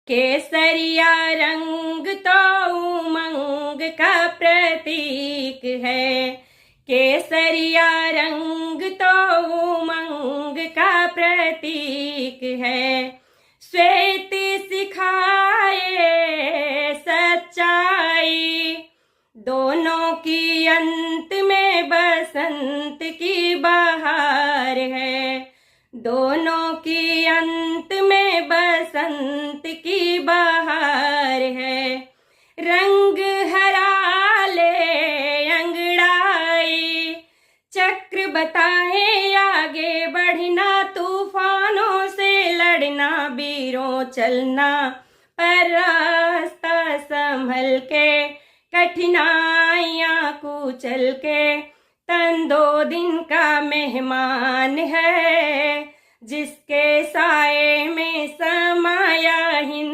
केसरिया रंग तो उमंग का प्रतीक है। केसरिया रंग तो उमंग का प्रतीक है। श्वेत सिखाए सच्चाई, दोनों की अंत में बसंत की बहार है। दोनों की अंत में बसंत की बहार है। रंग हरा ले अंगड़ाई, चक्र बताए आगे बढ़ना, तूफानों से लड़ना, वीरों चलना पर रास्ता संभल के, कठिनाइयां कुचल के। तन 2 दिन का मेहमान है, जिसके साए में समाया हिंद